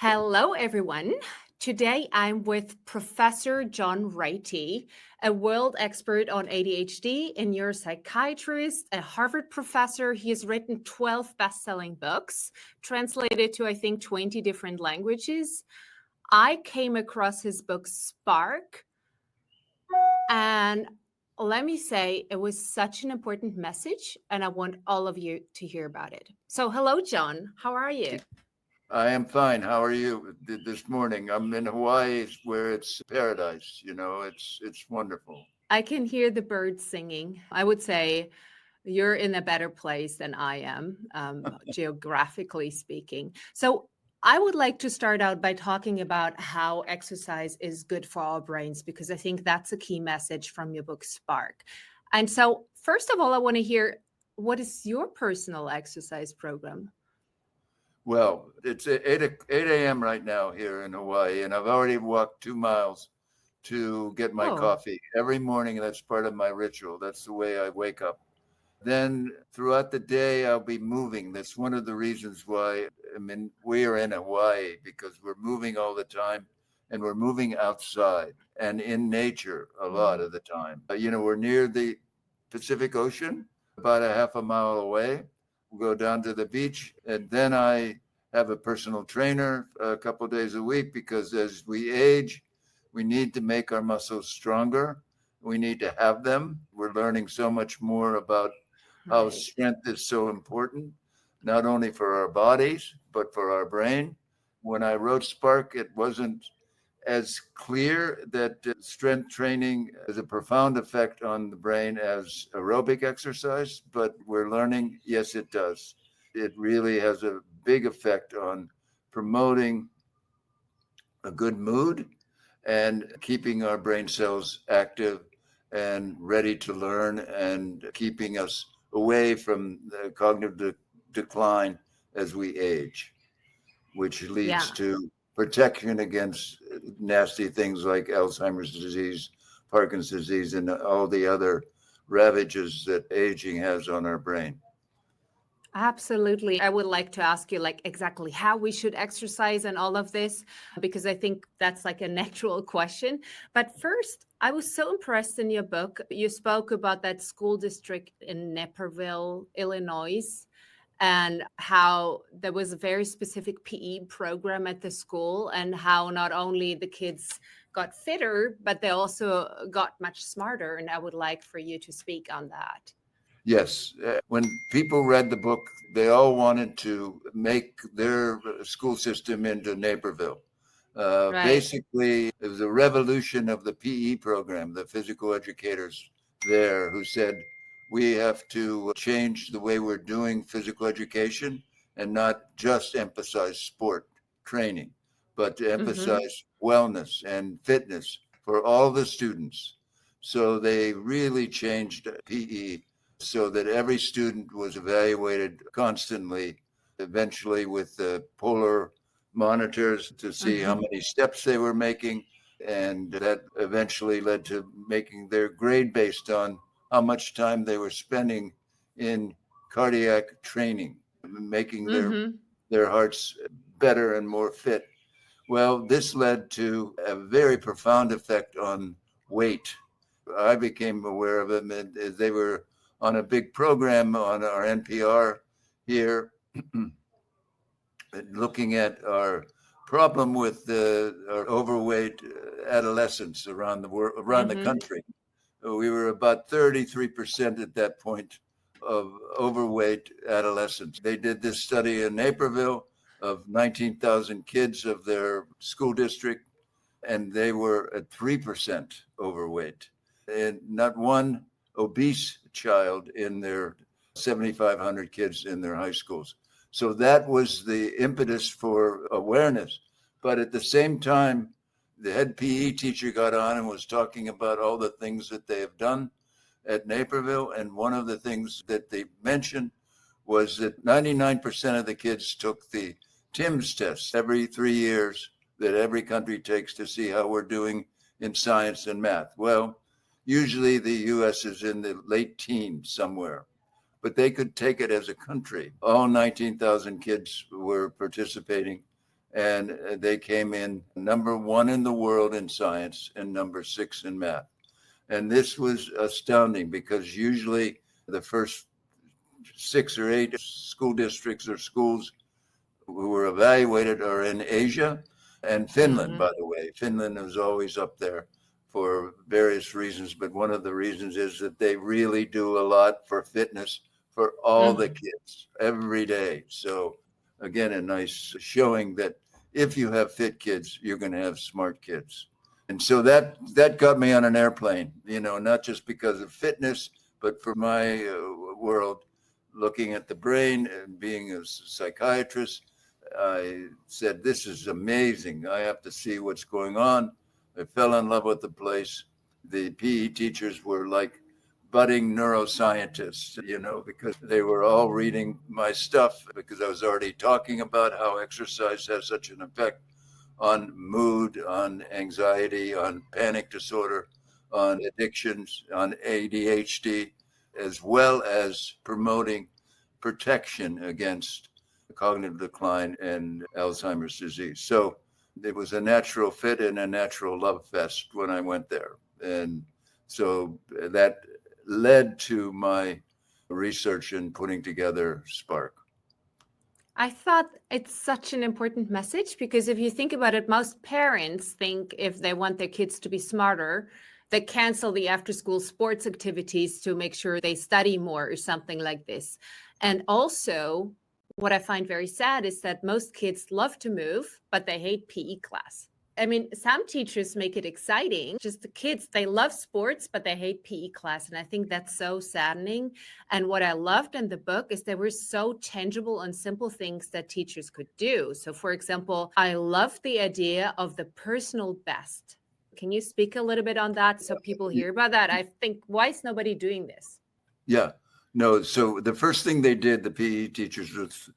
Hello, everyone. Today I'm with Professor John Ratey, a world expert on ADHD, a neuropsychiatrist, a Harvard professor. He has written 12 best-selling books, translated to, I think, 20 different languages. I came across his book, Spark, and let me say, it was such an important message, and I want all of you to hear about it. So, hello, John. How are you? I am fine. How are you this morning? I'm in Hawaii where it's paradise. It's wonderful. I can hear the birds singing. I would say you're in a better place than I am, geographically speaking. So, I would like to start out by talking about how exercise is good for our brains, because I think that's a key message from your book, Spark. And so, first of all, I want to hear, what is your personal exercise program? Well, it's 8 a.m. right now here in Hawaii, and I've already walked 2 miles to get my Oh, coffee. Every morning, that's part of my ritual. That's the way I wake up. Then throughout the day, I'll be moving. That's one of the reasons why we are in Hawaii, because we're moving all the time and we're moving outside and in nature a lot mm, of the time. We're near the Pacific Ocean, about a half a mile away. We'll go down to the beach, and then I have a personal trainer a couple of days a week, because as we age, we need to make our muscles stronger. We need to have them. We're learning so much more about how right. strength is so important, not only for our bodies, but for our brain. When I wrote Spark, it wasn't as clear that strength training has a profound effect on the brain as aerobic exercise, but we're learning, yes, it does. It really has a big effect on promoting a good mood and keeping our brain cells active and ready to learn, and keeping us away from the cognitive decline as we age, which leads Yeah. to protection against nasty things like Alzheimer's disease, Parkinson's disease, and all the other ravages that aging has on our brain. Absolutely. I would like to ask you, like, exactly how we should exercise and all of this, because I think that's like a natural question. But first, I was so impressed in your book. You spoke about that school district in Naperville, Illinois, and how there was a very specific PE program at the school, and how not only the kids got fitter, but they also got much smarter. And I would like for you to speak on that. Yes. When people read the book, they all wanted to make their school system into Naperville. Right. Basically, it was a revolution of the PE program, the physical educators there who said, we have to change the way we're doing physical education and not just emphasize sport training, but to Mm-hmm. emphasize wellness and fitness for all the students. So they really changed PE so that every student was evaluated constantly, eventually with the polar monitors to see how Mm-hmm. many steps they were making. And that eventually led to making their grade based on how much time they were spending in cardiac training, making Mm-hmm. their hearts better and more fit. Well, this led to a very profound effect on weight. I became aware of them. They were on a big program on our NPR here, looking at our problem with our overweight adolescents around the world, around the Mm-hmm. country. We were about 33% at that point of overweight adolescents. They did this study in Naperville of 19,000 kids of their school district, and they were at 3% overweight, and not one obese child in their 7,500 kids in their high schools. So that was the impetus for awareness. But at the same time, the head PE teacher got on and was talking about all the things that they have done at Naperville. And one of the things that they mentioned was that 99% of the kids took the TIMSS test every 3 years that every country takes to see how we're doing in science and math. Well, usually the US is in the late teens somewhere, but they could take it as a country. All 19,000 kids were participating, And they came in number 1 in the world in science and number 6 in math. And this was astounding because usually the first 6 or 8 school districts or schools who were evaluated are in Asia and Finland, by the way. Finland is always up there for various reasons, but one of the reasons is that they really do a lot for fitness for all the kids every day. So again, a nice showing that if you have fit kids, you're going to have smart kids. And so that got me on an airplane, not just because of fitness, but for my world, looking at the brain and being a psychiatrist. I said, this is amazing. I have to see what's going on. I fell in love with the place. The PE teachers were like budding neuroscientists, because they were all reading my stuff because I was already talking about how exercise has such an effect on mood, on anxiety, on panic disorder, on addictions, on ADHD, as well as promoting protection against cognitive decline and Alzheimer's disease. So it was a natural fit and a natural love fest when I went there. And so that led to my research in putting together Spark. I thought it's such an important message because if you think about it, most parents think if they want their kids to be smarter, they cancel the after-school sports activities to make sure they study more or something like this. And also, what I find very sad is that most kids love to move, but they hate PE class. I mean, some teachers make it exciting. Just the kids, they love sports, but they hate PE class. And I think that's so saddening. And what I loved in the book is there were so tangible and simple things that teachers could do. So for example, I love the idea of the personal best. Can you speak a little bit on that so people hear about that? I think, why is nobody doing this? Yeah, no. So the first thing they did, the PE teachers, was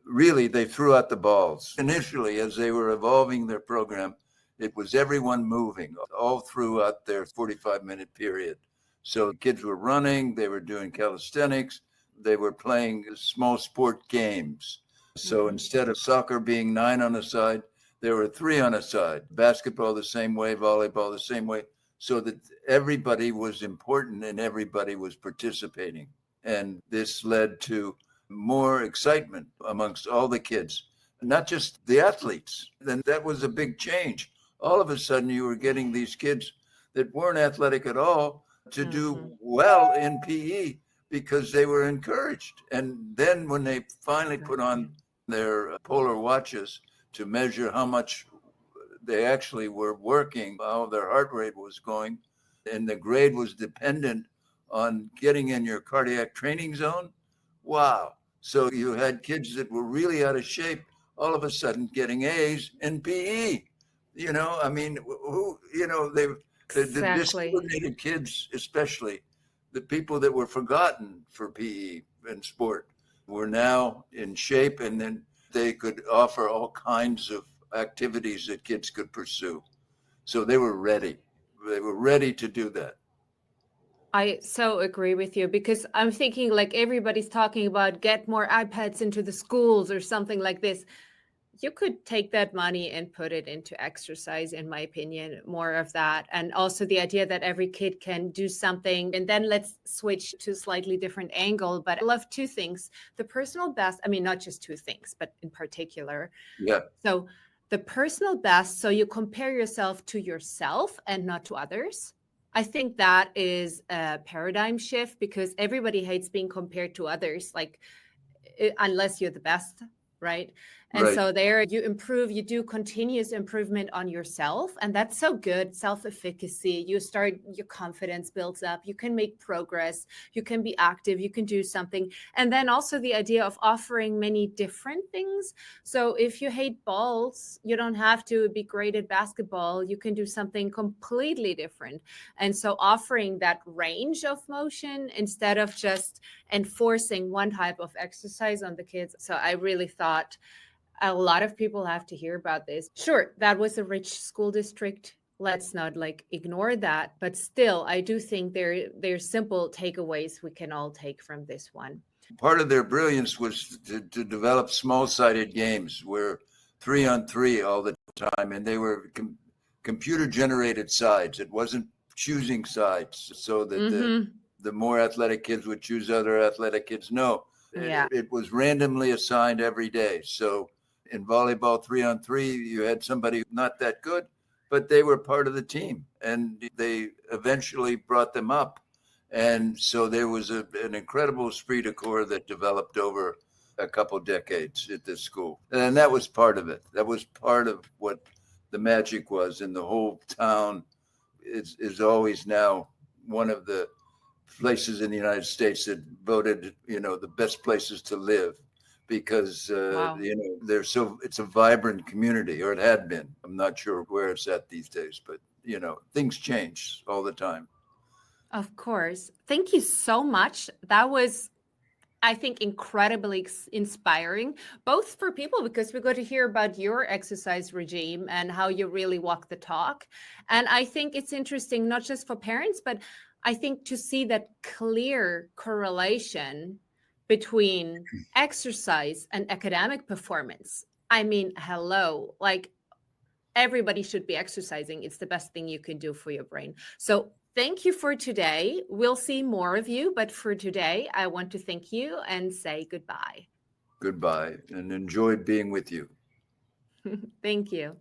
really they threw out the balls. Initially, as they were evolving their program, it was everyone moving all throughout their 45-minute period. So kids were running, they were doing calisthenics, they were playing small sport games. So instead of soccer being 9 on a side, there were 3 on a side. Basketball the same way, volleyball the same way, so that everybody was important and everybody was participating. And this led to more excitement amongst all the kids, not just the athletes. And that was a big change. All of a sudden, you were getting these kids that weren't athletic at all to do well in PE because they were encouraged. And then when they finally put on their polar watches to measure how much they actually were working, how their heart rate was going, and the grade was dependent on getting in your cardiac training zone, wow. So you had kids that were really out of shape, all of a sudden getting A's in PE. I mean, the discoordinated kids, especially the people that were forgotten for PE and sport, were now in shape, and then they could offer all kinds of activities that kids could pursue. So they were ready. They were ready to do that. I so agree with you because I'm thinking like everybody's talking about get more iPads into the schools or something like this. You could take that money and put it into exercise, in my opinion, more of that. And also the idea that every kid can do something. And then let's switch to a slightly different angle. But I love 2 things. The personal best, I mean, not just 2 things, but in particular. Yeah. So the personal best, so you compare yourself to yourself and not to others. I think that is a paradigm shift because everybody hates being compared to others, like unless you're the best, right? And so there you improve, you do continuous improvement on yourself. And that's so good. Self-efficacy, your confidence builds up. You can make progress. You can be active. You can do something. And then also the idea of offering many different things. So if you hate balls, you don't have to be great at basketball. You can do something completely different. And so offering that range of motion instead of just enforcing one type of exercise on the kids. So I really thought a lot of people have to hear about this. Sure, that was a rich school district. Let's not ignore that. But still, I do think there's simple takeaways we can all take from this one. Part of their brilliance was to develop small-sided games where 3-on-3 all the time, and they were computer generated sides. It wasn't choosing sides so that the more athletic kids would choose other athletic kids. No, it was randomly assigned every day. So in volleyball 3-on-3, you had somebody not that good, but they were part of the team, and they eventually brought them up. And so there was an incredible esprit de corps that developed over a couple decades at this school. And that was part of it. That was part of what the magic was. And the whole town is always now one of the places in the United States that voted, the best places to live, because, it's a vibrant community, or it had been. I'm not sure where it's at these days, but, things change all the time. Of course. Thank you so much. That was, I think, incredibly inspiring, both for people, because we got to hear about your exercise regime and how you really walk the talk. And I think it's interesting, not just for parents, but I think to see that clear correlation between exercise and academic performance. I mean, hello, like everybody should be exercising. It's the best thing you can do for your brain. So thank you for today. We'll see more of you, but for today, I want to thank you and say goodbye. Goodbye, and enjoyed being with you. Thank you.